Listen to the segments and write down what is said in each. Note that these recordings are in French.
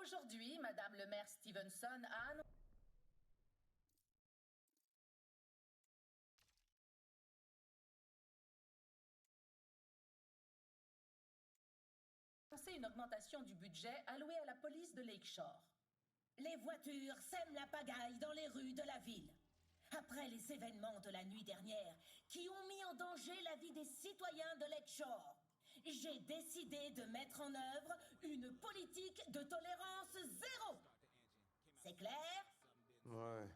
Aujourd'hui, Madame le maire Stevenson a annoncé une augmentation du budget alloué à la police de Lakeshore. Les voitures sèment la pagaille dans les rues de la ville. Après les événements de la nuit dernière qui ont mis en danger la vie des citoyens de Lakeshore, j'ai décidé de mettre en œuvre une politique de tolérance zéro. C'est clair? Ouais,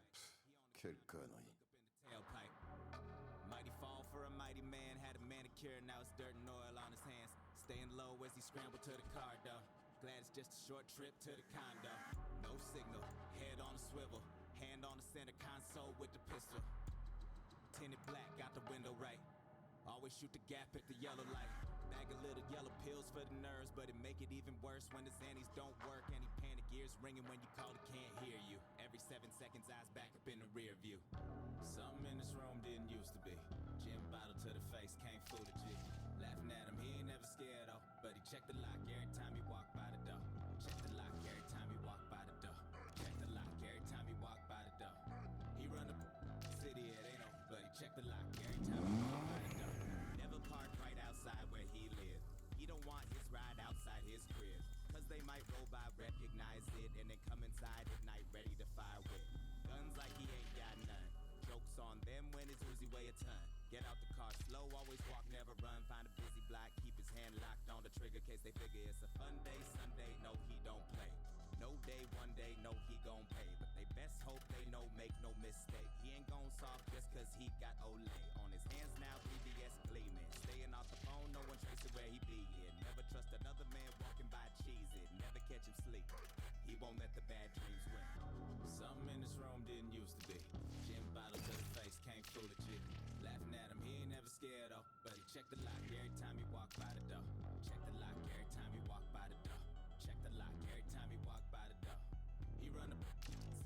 quelle connerie. Mighty fall for a mighty man, had a manicure, now it's dirt and oil on his hands. Staying low as he scrambled to the car door. Glad it's just a short trip to the condo. No signal, head on a swivel, hand on the center console with the pistol. Tinted black, out the window right. Always shoot the gap at the yellow light. Bag of little yellow pills for the nerves, but it make it even worse when the Xannies don't work. Any panic ears ringing when you call it can't hear you. Every 7 seconds, eyes back up in the rear view. Something in this room didn't used to be. Gin bottle to the face, can't fool the G. Laughing at him, he ain't never scared though. But he checked the lock every time he walked by the door. Check the lock every time he walked by the door. Check the lock every time he walked by the door. He run the city, it ain't no, but he checked the lock every time he walked by the door. Never park right outside where he lives. He don't want his ride outside his crib. Cause they might roll by, recognize it, and then come inside at night ready to fire with guns like he ain't got none. Jokes on them when his Uzi weigh a ton. Get out the car slow, always walk, never run. Find a busy block, keep his hand locked on the trigger case they figure it's a fun day. Sunday, no he don't play. No day, one day, no he gon' pay. But they best hope they know, make no mistake. He ain't gon' soft just cause he got Olay. On his hands now, 3DS gleaming. Staying off the phone, no one tracing where he be in. Never trust another man walking by, cheese it. Never catch him sleep. He won't let the bad dreams win. Something in this room didn't used to be. Gin bottle to the face, can't fool the G. Laughing at him, he ain't never scared though. But he checked the lock every time he walked by the door. Check the lock every time he walked by the door. Check the lock every time he walked by the door. He run the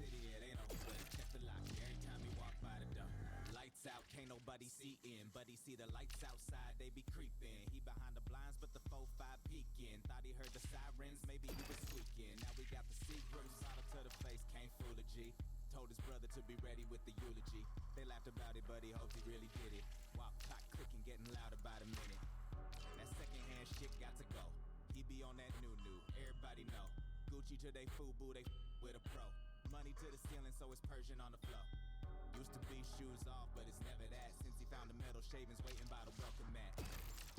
city, it ain't no, but he check the lock every time he walk by the door. Lights out, can't nobody see in, but he see the lights outside, they be creeping. He behind the blinds, but the 4-5 peeking. Thought he heard the sirens, maybe he was squeaking. Now we got the secret, bottle to the face, can't fool a G. Told his brother to be ready with the eulogy. They laughed about it, but he hoped he really did it. Walk clock clicking, getting loud about a minute. That secondhand shit got to go. He be on that new, everybody know. Gucci to they FUBU, they with a pro. Money to the ceiling, so it's Persian on the floor. Used to be shoes off, but it's never that. Since he found the metal shavings waiting by the welcome mat.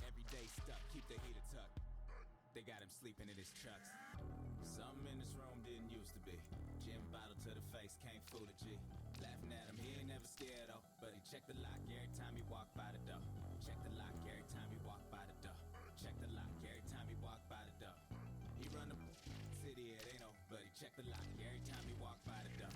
Every day stuck, keep the heater tucked. They got him sleeping in his trucks. Something in this room didn't used to be. Gin bottle to the face, can't fool the G. Laughing at him, he ain't never scared though. But he checked the lock every time he walked by the door. Check the lock every time he walked by the door. Check the lock every time he walked by the door. He run the city, it ain't no, but he check the lock every time he walk by the door.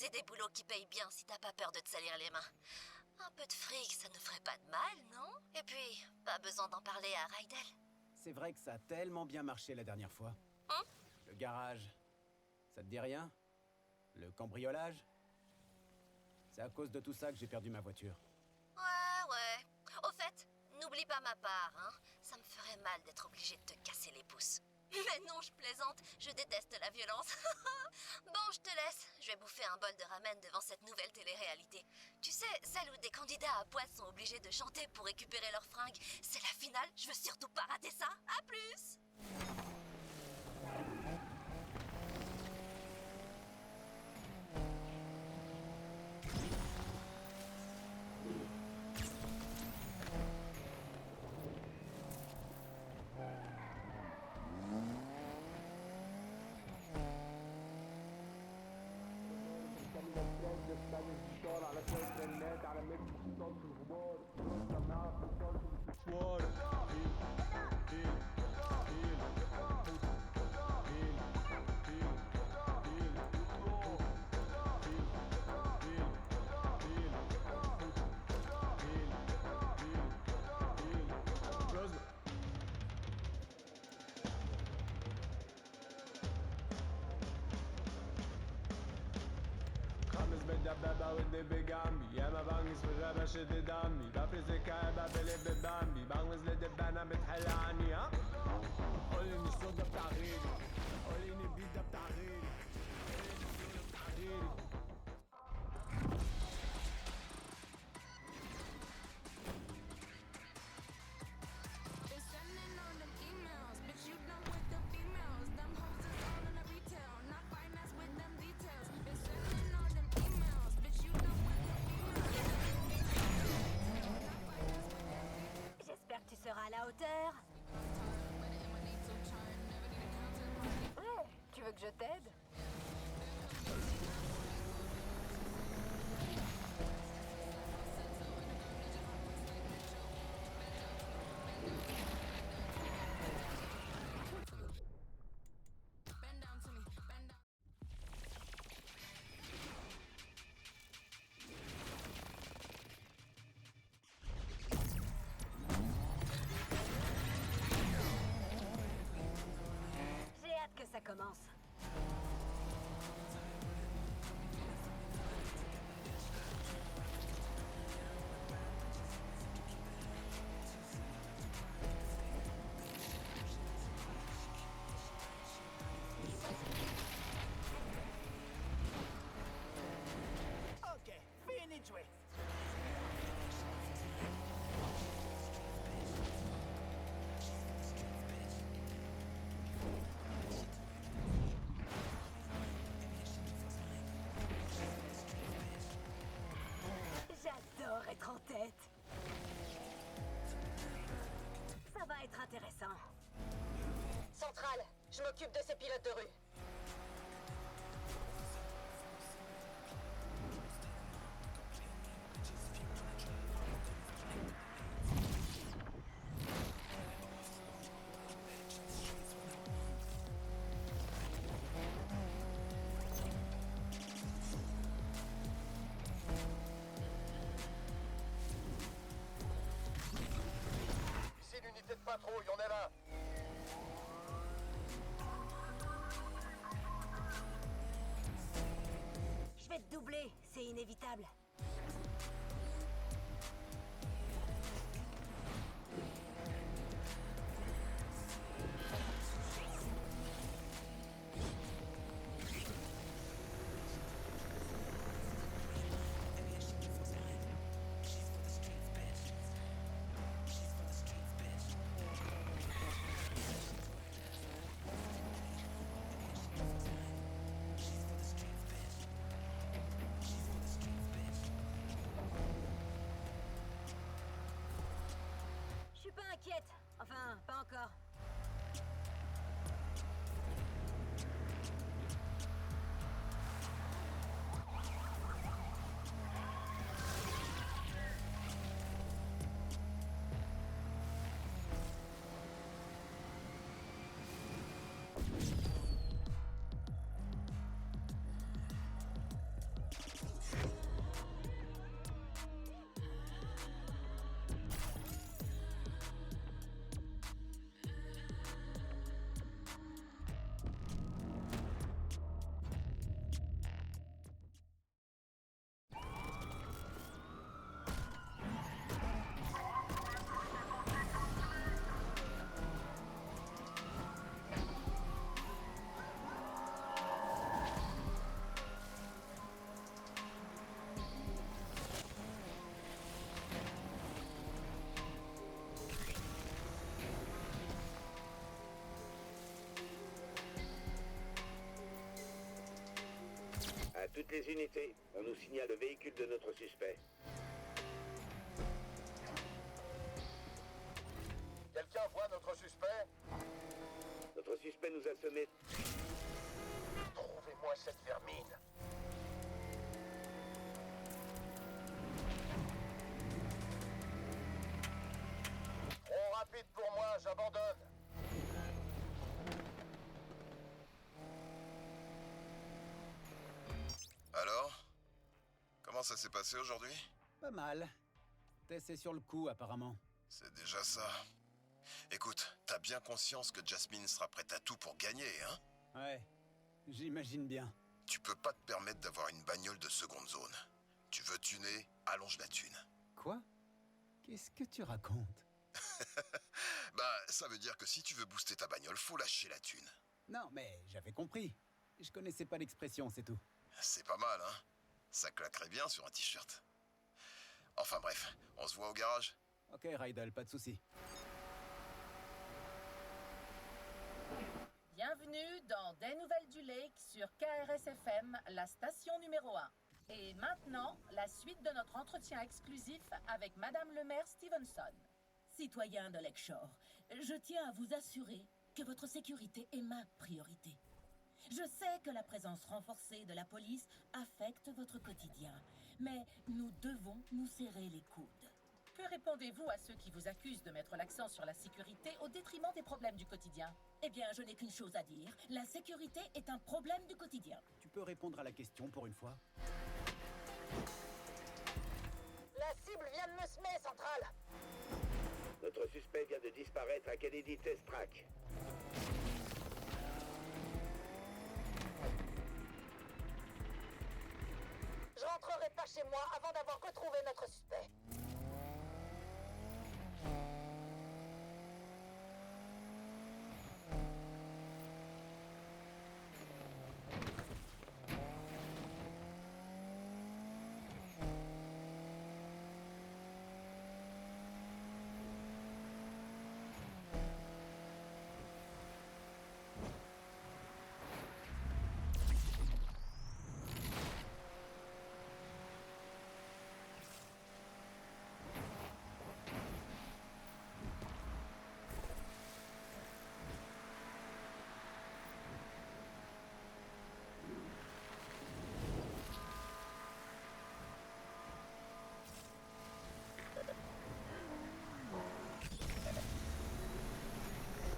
trouver des boulots qui payent bien si t'as pas peur de te salir les mains. Un peu de fric, ça ne ferait pas de mal, non? Et puis, pas besoin d'en parler à Rydell. C'est vrai que ça a tellement bien marché la dernière fois. Hein? Le garage, ça te dit rien? Le cambriolage? C'est à cause de tout ça que j'ai perdu ma voiture. Ouais. Au fait, n'oublie pas ma part, hein. Ça me ferait mal d'être obligé de te casser les pouces. Mais non, je plaisante, je déteste la violence. Bon, je te laisse. Je vais bouffer un bol de ramen devant cette nouvelle télé-réalité. Tu sais, celle où des candidats à poids sont obligés de chanter pour récupérer leurs fringues. C'est la finale, je veux surtout pas rater ça. À plus! خمس بالدبابة ودي بجنبي ياما بنجز في الغابة شد دمي بفرز الكعبة بلف ببامبي بغمز لدبانة بتحل عني ها قولي ان الصوت ده بتاع غيري قولي ان البيت ده بتاع غيري قولي ان الصوت ده بتاع غيري J'espère que tu seras à la hauteur. Ouais, tu veux que je t'aide? J'ai hâte que ça commence. Ok, fini de jouer. J'adore être en tête. Ça va être intéressant. Centrale, je m'occupe de ces pilotes de rue. Ici l'unité de patrouille, on est là. Je vais te doubler, c'est inévitable. toutes les unités, on nous signale le véhicule de notre suspect. Quelqu'un voit notre suspect? Notre suspect nous a semé. Trouvez-moi cette vermine. Trop rapide pour moi, j'abandonne. Alors? Comment ça s'est passé aujourd'hui? Pas mal. Tess est sur le coup, apparemment. C'est déjà ça. Écoute, t'as bien conscience que Jasmine sera prête à tout pour gagner, hein? Ouais, j'imagine bien. Tu peux pas te permettre d'avoir une bagnole de seconde zone. Tu veux tuner, allonge la thune. Quoi? Qu'est-ce que tu racontes? Bah, ça veut dire que si tu veux booster ta bagnole, faut lâcher la thune. Non, mais j'avais compris. Je connaissais pas l'expression, c'est tout. C'est pas mal, hein? Ça claquerait bien sur un t-shirt. Enfin bref, on se voit au garage? Ok, Rydell, pas de soucis. Bienvenue dans Des Nouvelles du Lake sur KRS-FM, la station numéro 1. Et maintenant, la suite de notre entretien exclusif avec Madame le maire Stevenson. Citoyens de Lakeshore, je tiens à vous assurer que votre sécurité est ma priorité. Je sais que la présence renforcée de la police affecte votre quotidien, mais nous devons nous serrer les coudes. Que répondez-vous à ceux qui vous accusent de mettre l'accent sur la sécurité au détriment des problèmes du quotidien? Eh bien, je n'ai qu'une chose à dire. La sécurité est un problème du quotidien. Tu peux répondre à la question pour une fois? La cible vient de me semer, Central. Notre suspect vient de disparaître à Kennedy Test Track. Je rentrerai pas chez moi avant d'avoir retrouvé notre suspect.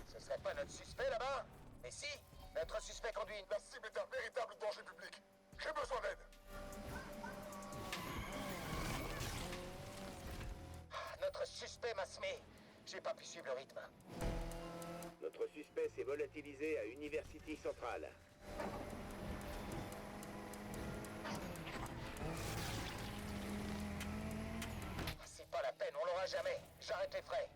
Ce serait pas notre suspect là-bas? Mais si, notre suspect conduit une... La cible est un véritable danger public. J'ai besoin d'aide. Notre suspect m'a semé. J'ai pas pu suivre le rythme. Notre suspect s'est volatilisé à University Central. C'est pas la peine, on l'aura jamais. J'arrête les frais.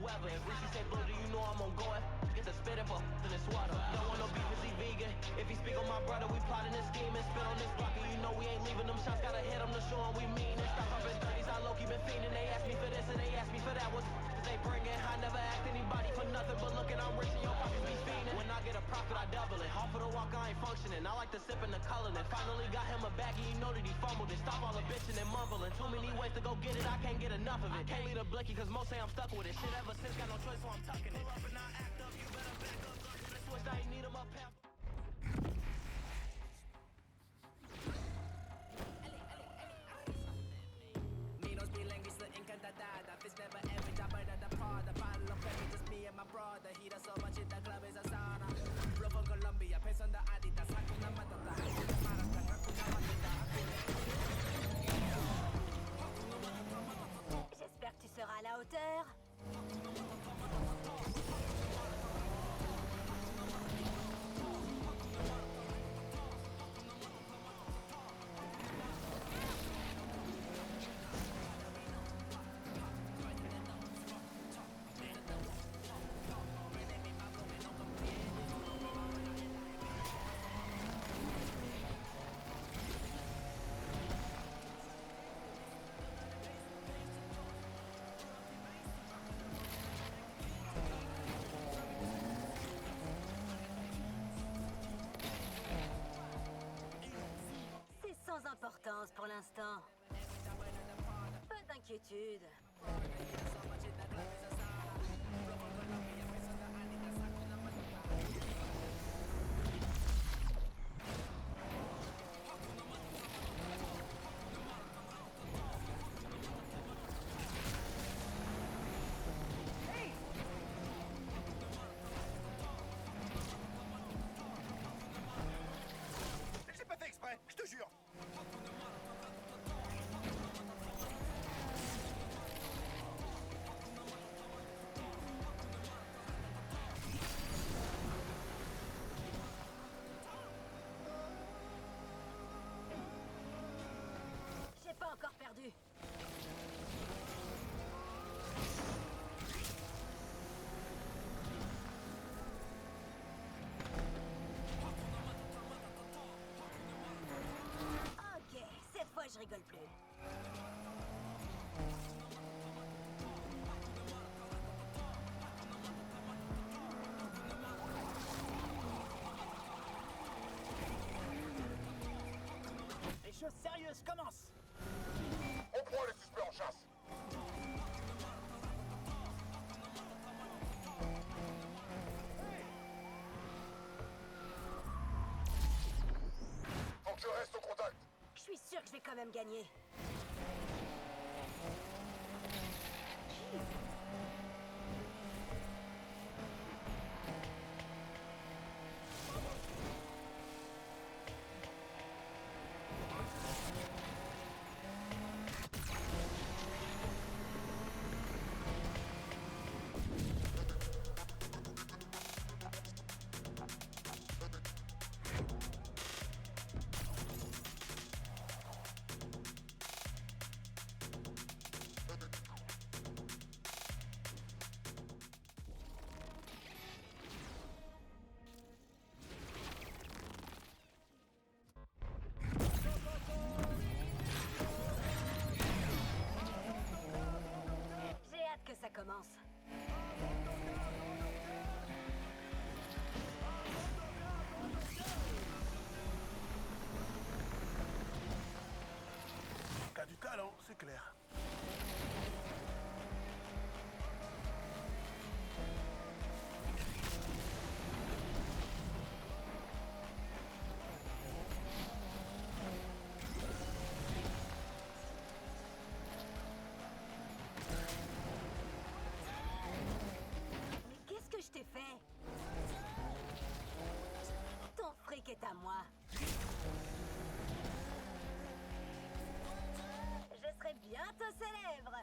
Whoever, if Reese say Buddha, you know I'm on going. Get the spit for in this water. Don't want no beef, is he vegan? If he speak on my brother, we plotting this scheme and spit on this block. And you know we ain't leaving them shots, gotta hit them to show them we mean it. Stop up in 30s, I low-key been fiending. They ask me for this and they ask me for that. Cause they bring it, I never asked anybody for nothing. But looking, I'm rich and your pockets be fiending. When I get a profit, I double it. Half of the walk, I ain't functioning. I like to sip in the color. And finally got him a baggie, you know that he fumbled it. Stop all the bitching and mumbling. Too many ways to go get it, I can't get enough of it. Can't leave a blicky, cause most say I'm stuck with it. Shit ever since, got no choice, so I'm tucking it. Pull up and I act up, you better back up. Go to the switch, I ain't need him up half. Minos bilangis la encantada. Fist never ever jumper at the pod. The bottle of Femi, just me and my brother. He does so much in the club is a sauna. Flow from Colombia, peso on the Adidas. Hakuna Matata, Hakuna Marata, Hakuna Matata. J'espère que tu seras à la hauteur. d'importance pour l'instant. Pas d'inquiétude. J'ai pas fait exprès, je te jure. J'ai pas encore perdu. Ok, cette fois je rigole plus. Les choses sérieuses commencent. On prend les suspects en chasse. Faut que je reste au contact. Je suis sûr que je vais quand même gagner. J'ai hâte que ça commence. T'as du talent, c'est clair. Mais qu'est-ce que je t'ai fait? Ton fric est à moi. Je serai bientôt célèbre.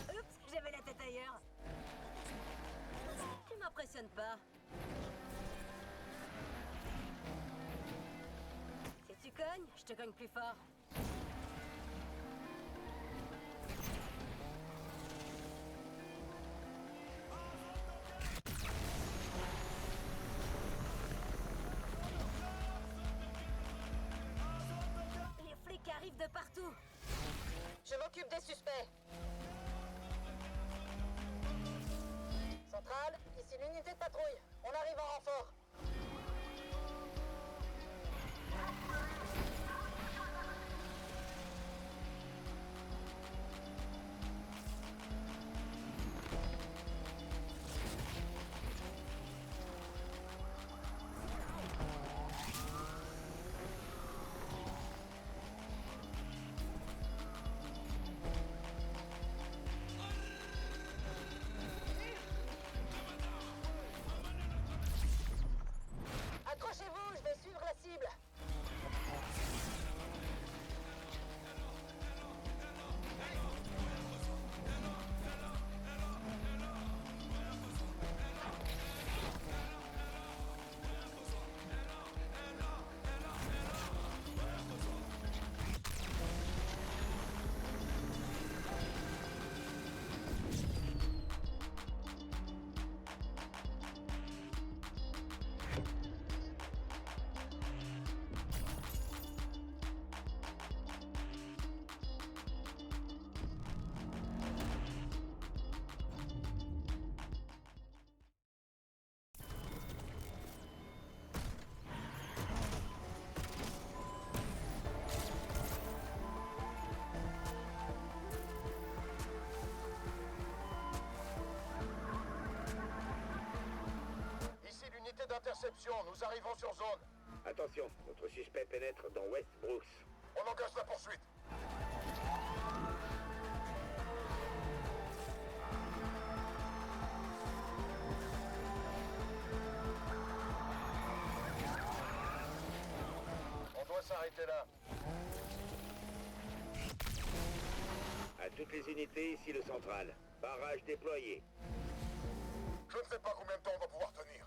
Oups, j'avais la tête ailleurs. Tu m'impressionnes pas. Si tu cognes, je te cogne plus fort. Les flics arrivent de partout. Je m'occupe des suspects. Centrale, ici l'unité de patrouille. On arrive en renfort. Accrochez-vous, je vais suivre la cible. Interception, nous arrivons sur zone. Attention, notre suspect pénètre dans West Brooks. On engage la poursuite. On doit s'arrêter là. À toutes les unités, ici le central. Barrage déployé. Je ne sais pas combien de temps on va pouvoir tenir.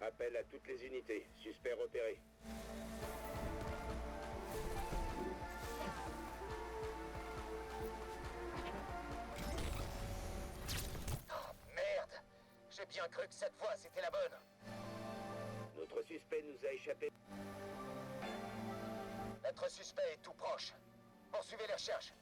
Appel à toutes les unités. Suspect repéré. Oh, merde! J'ai bien cru que cette fois c'était la bonne. Notre suspect nous a échappé. Notre suspect est tout proche. Poursuivez les recherches.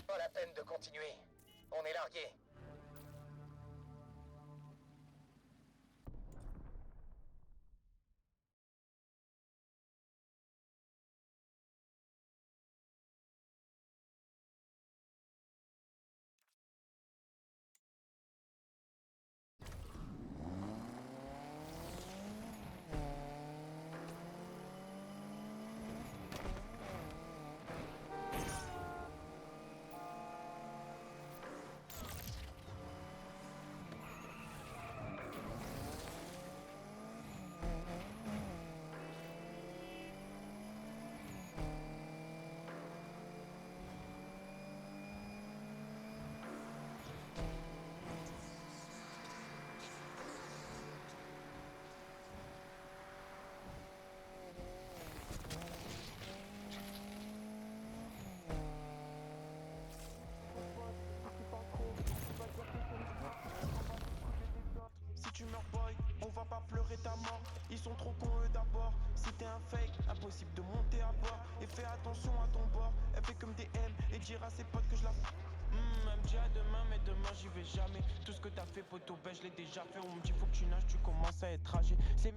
Pas la peine de continuer. On est largué. Si tu meurs boy, on va pas pleurer ta mort. Ils sont trop cons eux d'abord. Si t'es un fake, impossible de monter à bord. Et fais attention à ton bord. Elle fait comme des M et dire à ses potes que je la elle me dit à demain, mais demain j'y vais jamais. Tout ce que t'as fait poteau, ben je l'ai déjà fait. On me dit faut que tu nages, tu commences à être âgé. C'est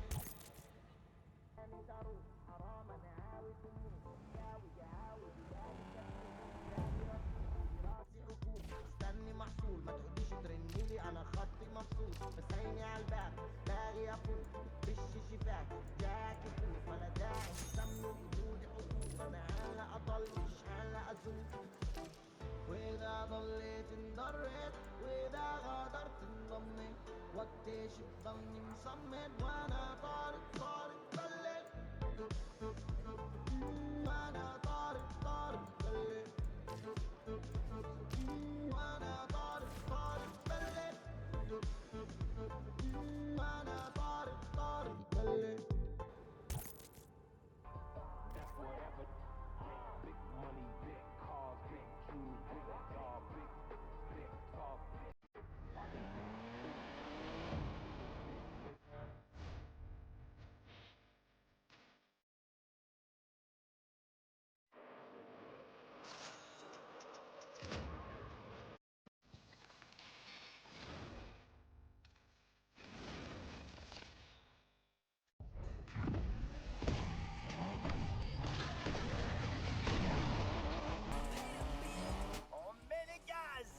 استني محصول ما تقوليش ترنيلي انا خطي مبسوط بس عيني على الباب لاغي افوق بش شفاك جاك يفوت ولا داعي تسمي وجودي حدود انا هلا اضل مش هلا ازوق واذا ضليت انضريت واذا غادرت انضميت واكتشف ضمني مصمد وانا طارق بلد وانا طارق بلد وانا طارق بلد وانا طارق بلد On met les gaz!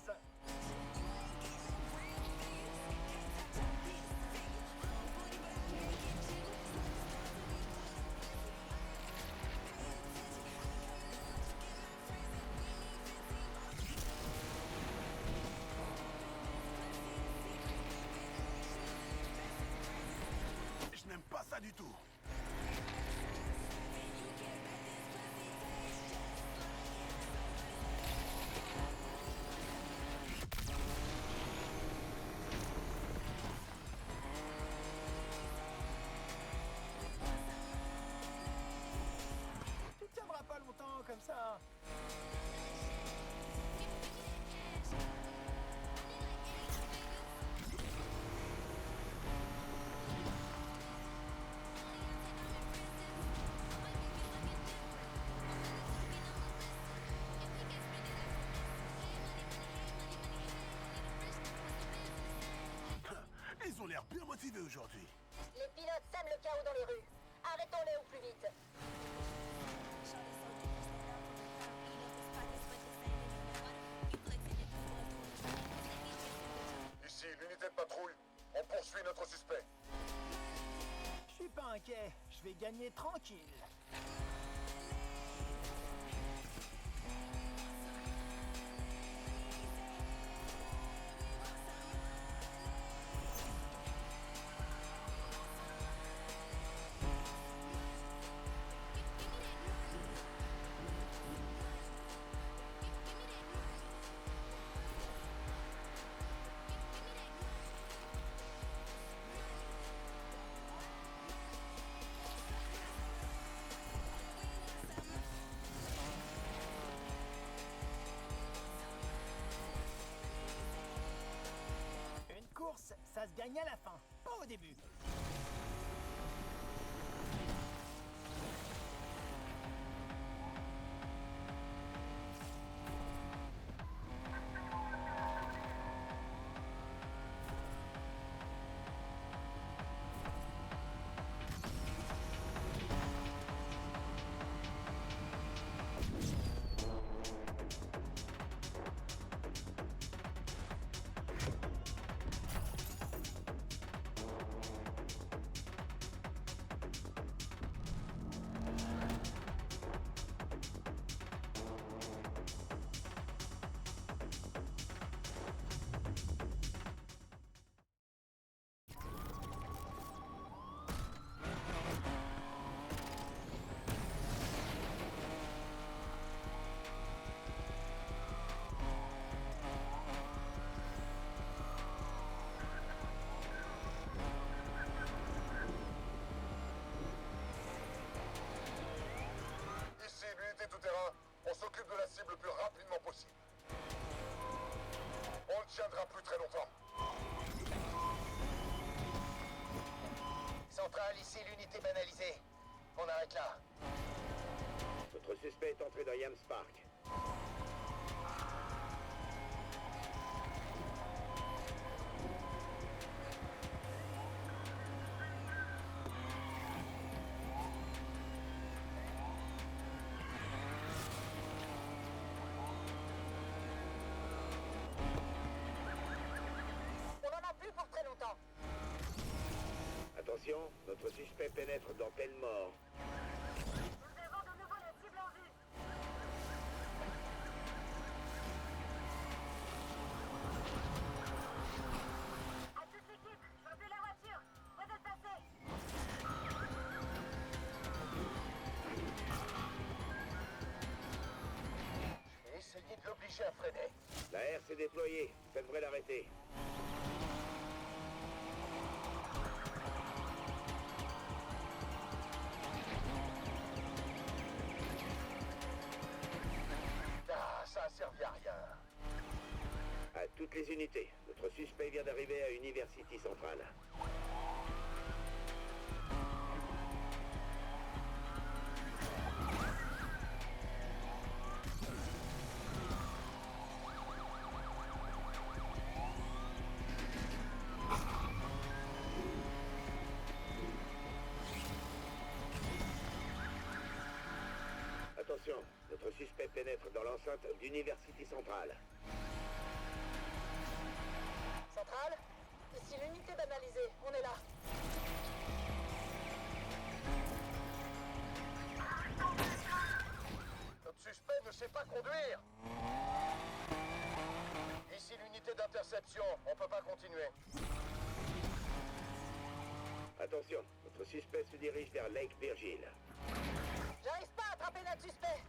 Je n'aime pas ça du tout. Tu tiendras pas longtemps comme ça. l'air bien motivé aujourd'hui. Les pilotes sèment le chaos dans les rues. Arrêtons-les au plus vite. Ici, l'unité de patrouille. On poursuit notre suspect. Je suis pas inquiet, je vais gagner tranquille. Ça se gagne à la fin, pas au début. tout-terrain, on s'occupe de la cible le plus rapidement possible. On ne tiendra plus très longtemps. Centrale, ici l'unité banalisée. On arrête là. Notre suspect est entré dans Yams Park. Attention, notre suspect pénètre dans Penmore. Nous avons de nouveau la cible en vue. À toute l'équipe, je veux plus la voiture. Où est-elle passée? J'ai essayé de l'obliger à freiner. La R s'est déployée. Ça devrait l'arrêter. Ça a servi à rien. À toutes les unités, notre suspect vient d'arriver à University Central. Attention, notre suspect pénètre dans l'enceinte d'University Central. Centrale, ici l'unité banalisée, on est là. Notre suspect ne sait pas conduire. Ici l'unité d'interception, on peut pas continuer. Attention, notre suspect se dirige vers Lake Virgil. J'arrive pas à attraper notre suspect.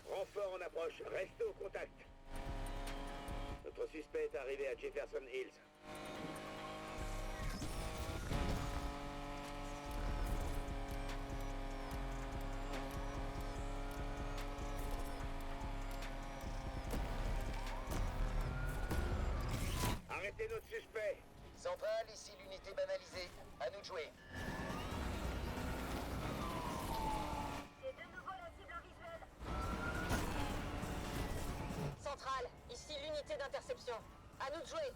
Renfort en approche, restez au contact. Notre suspect est arrivé à Jefferson Hills. arrêtez notre suspect. Centrale, ici l'unité banalisée. À nous de jouer. J'ai de nouveau la cible en visuel. Centrale, ici l'unité d'interception. À nous de jouer.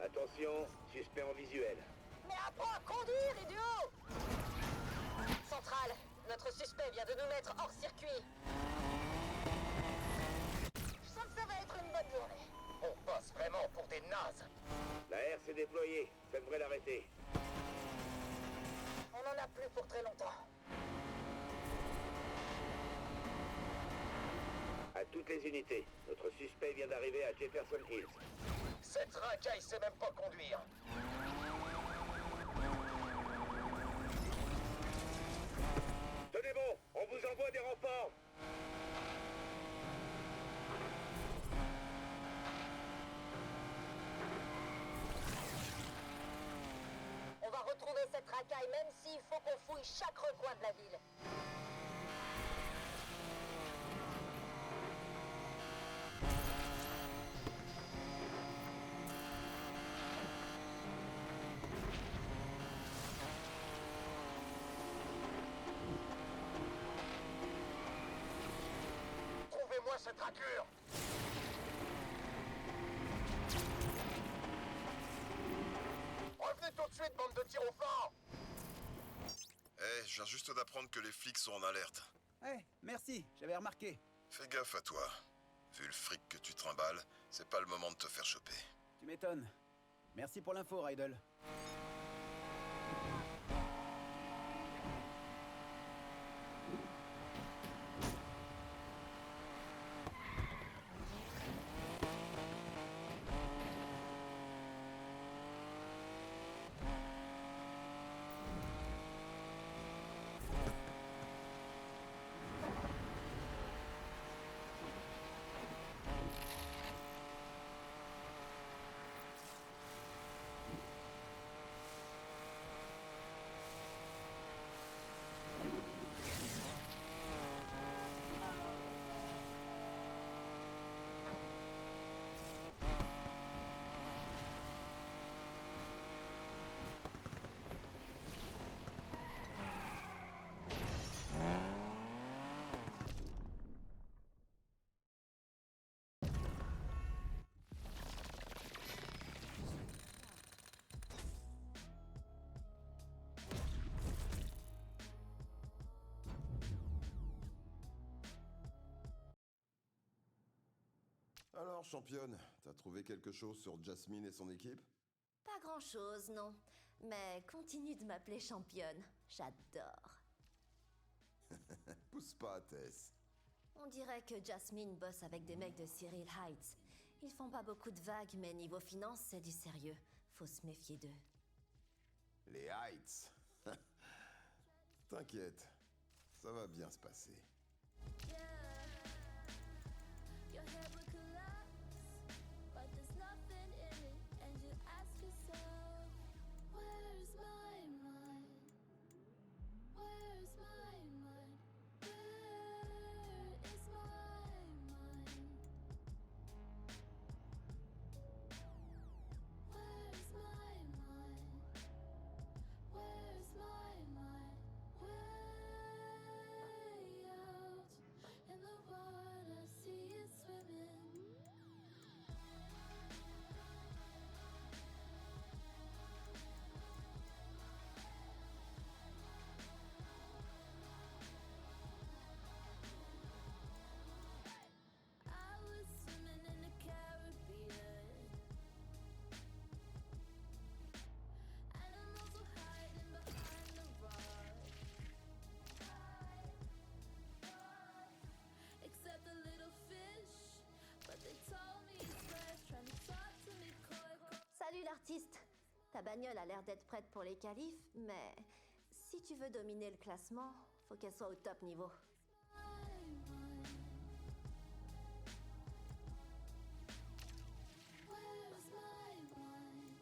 Attention, suspect en visuel. Mais apprends à conduire, idiot! Centrale, notre suspect vient de nous mettre hors circuit. Je sens que ça va être une bonne journée. On passe vraiment pour des nazes. La R s'est déployée, ça devrait l'arrêter. On en a plus pour très longtemps. À toutes les unités, notre suspect vient d'arriver à Jefferson Hills. Cette racaille sait même pas conduire. Tenez bon, on vous envoie des renforts. On va retrouver cette racaille même s'il faut qu'on fouille chaque recoin de la ville. Trouvez-moi cette raclure. Revenez tout de suite, bande de tirs au flanc. Eh, je viens juste d'apprendre que les flics sont en alerte. Ouais, merci, j'avais remarqué. Fais gaffe à toi. Vu le fric que tu trimbales, c'est pas le moment de te faire choper. Tu m'étonnes. Merci pour l'info, Rydell. Alors, championne, t'as trouvé quelque chose sur Jasmine et son équipe? Pas grand-chose, non. Mais continue de m'appeler championne. J'adore. Pousse pas, Tess. On dirait que Jasmine bosse avec des mecs de Cyril Heights. Ils font pas beaucoup de vagues, mais niveau finance, c'est du sérieux. Faut se méfier d'eux. Les Heights. T'inquiète, ça va bien se passer. Your head will collapse, but there's nothing in it, and you ask yourself, where's my mind? Where's my mind? Where is my mind? Where's my mind? Where's my mind? Way out in the water, see it swimming. I was swimming in the Caribbean. Animals were hiding behind the rock. Except the little fish, but they told me it's fresh, trying to talk to me coy. Salut l'artiste! Ta bagnole a l'air d'être prête pour les qualifs, mais si tu veux dominer le classement, faut qu'elle soit au top niveau. Where's my mind?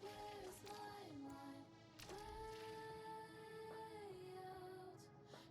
Where's my mind? Way out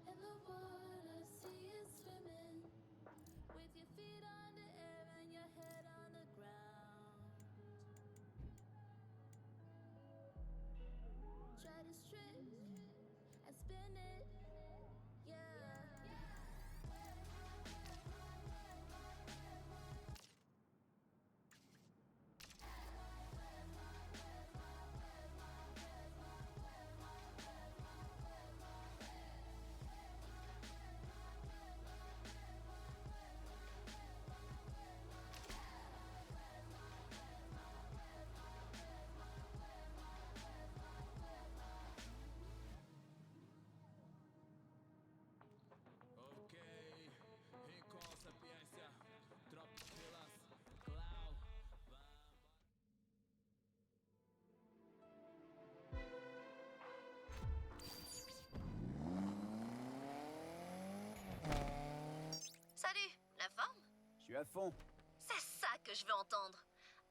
à fond. C'est ça que je veux entendre.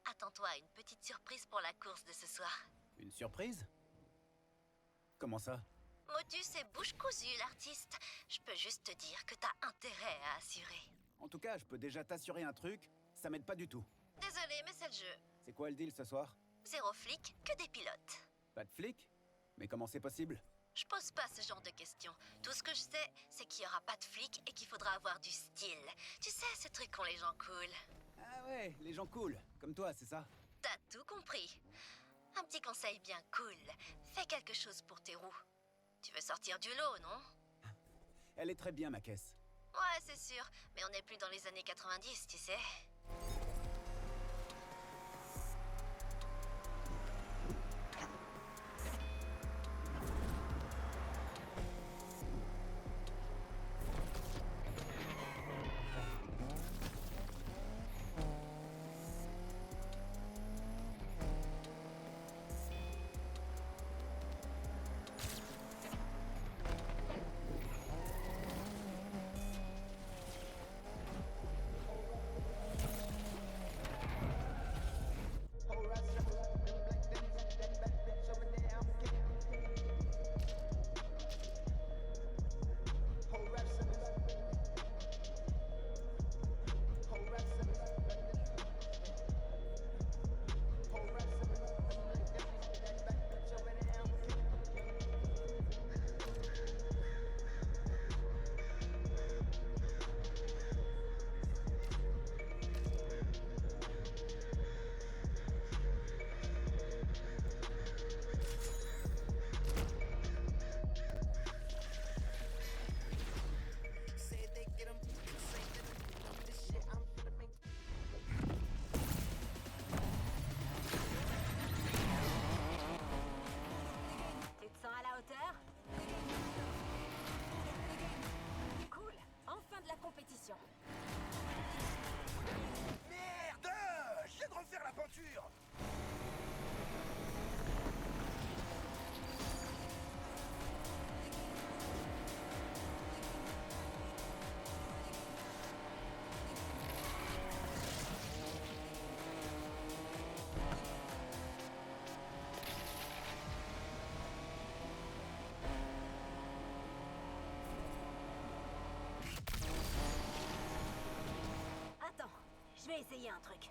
Attends-toi à une petite surprise pour la course de ce soir. Une surprise? Comment ça? Motus est bouche cousue, l'artiste. Je peux juste te dire que t'as intérêt à assurer. En tout cas, je peux déjà t'assurer un truc, ça m'aide pas du tout. Désolé, mais c'est le jeu. C'est quoi le deal ce soir? 0 flic, que des pilotes. Pas de flic? Mais comment c'est possible? Je pose pas ce genre de questions. Tout ce que je sais, c'est qu'il y aura pas de flics et qu'il faudra avoir du style. Tu sais, ce truc qu'ont les gens cool. Ah ouais, les gens cool, comme toi, c'est ça? T'as tout compris. Un petit conseil bien cool. Fais quelque chose pour tes roues. Tu veux sortir du lot, non? Elle est très bien, ma caisse. Ouais, c'est sûr. Mais on n'est plus dans les années 90, tu sais. Tu te sens à la hauteur? Cool, enfin de la compétition. Merde! Je viens de refaire la peinture! Attends, je vais essayer un truc.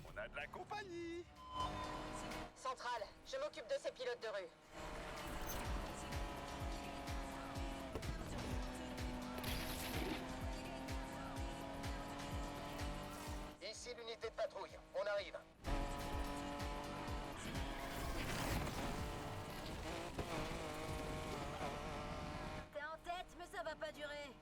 On a de la compagnie! Centrale, je m'occupe de ces pilotes de rue. Ici l'unité de patrouille, on arrive. T'es en tête, mais ça va pas durer.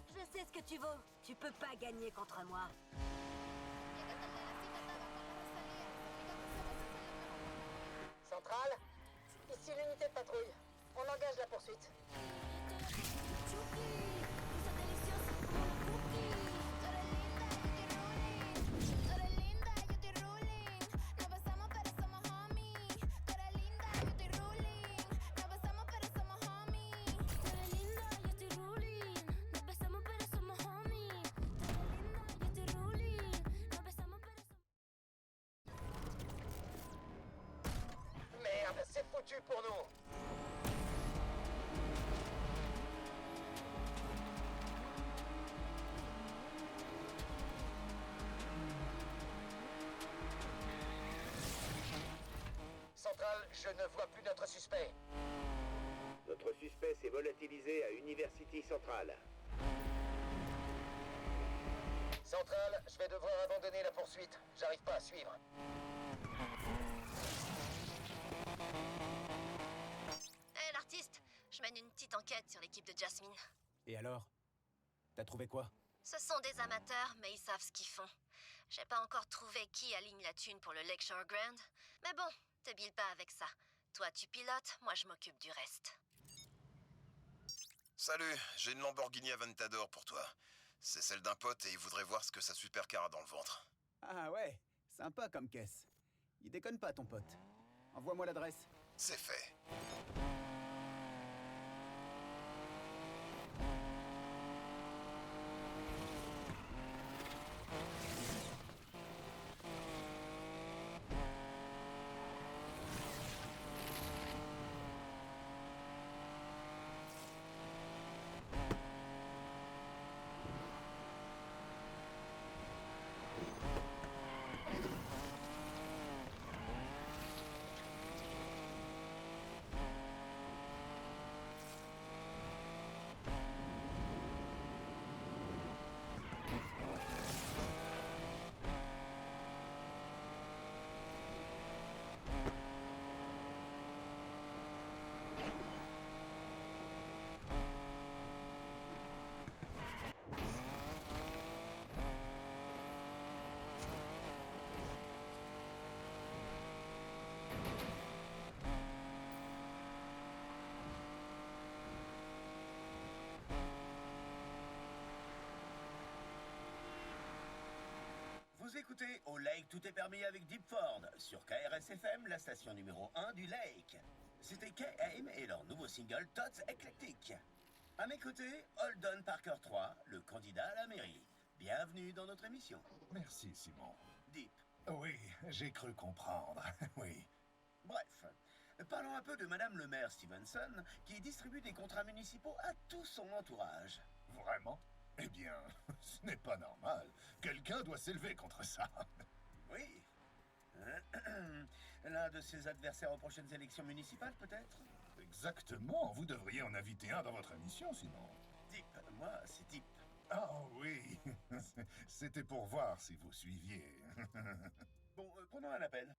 Je sais ce que tu vaux. Tu peux pas gagner contre moi. Centrale, ici l'unité de patrouille. On engage la poursuite. Merde, c'est foutu pour nous! Je ne vois plus notre suspect. Notre suspect s'est volatilisé à University Central. Central, je vais devoir abandonner la poursuite. J'arrive pas à suivre. Hé, l'artiste, je mène une petite enquête sur l'équipe de Jasmine. Et alors? T'as trouvé quoi? Ce sont des amateurs, mais ils savent ce qu'ils font. J'ai pas encore trouvé qui aligne la thune pour le Lakeshore Grand. Mais bon, te bile pas avec ça. Toi, tu pilotes, moi je m'occupe du reste. Salut, j'ai une Lamborghini Aventador pour toi. C'est celle d'un pote et il voudrait voir ce que sa supercar a dans le ventre. Ah ouais, sympa comme caisse. Il déconne pas ton pote. Envoie-moi l'adresse. C'est fait. Vous écoutez Au Lake, tout est permis avec Deepford, sur KRS-FM, la station numéro 1 du Lake. C'était K-Aim et leur nouveau single Tots Eclectic. À mes côtés, Holden Parker III, le candidat à la mairie. Bienvenue dans notre émission. Merci, Simon. Deep. Oui, j'ai cru comprendre. Oui. Bref, parlons un peu de Madame le maire Stevenson, qui distribue des contrats municipaux à tout son entourage. Vraiment? Eh bien, ce n'est pas normal. Quelqu'un doit s'élever contre ça. Oui. L'un de ses adversaires aux prochaines élections municipales, peut-être? Exactement. Vous devriez en inviter un dans votre émission, sinon. Deep. Moi, c'est Deep. Ah oui. C'était pour voir si vous suiviez. Bon, prenons un appel.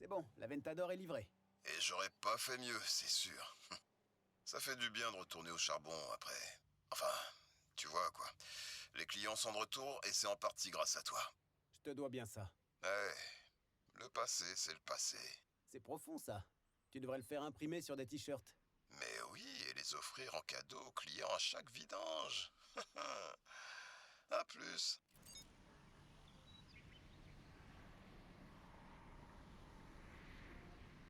C'est bon, l'Aventador est livrée. Et j'aurais pas fait mieux, c'est sûr. Ça fait du bien de retourner au charbon après. Enfin, tu vois quoi. Les clients sont de retour et c'est en partie grâce à toi. Je te dois bien ça. Ouais, le passé, c'est le passé. C'est profond ça. Tu devrais le faire imprimer sur des t-shirts. Mais oui, et les offrir en cadeau aux clients à chaque vidange. À plus.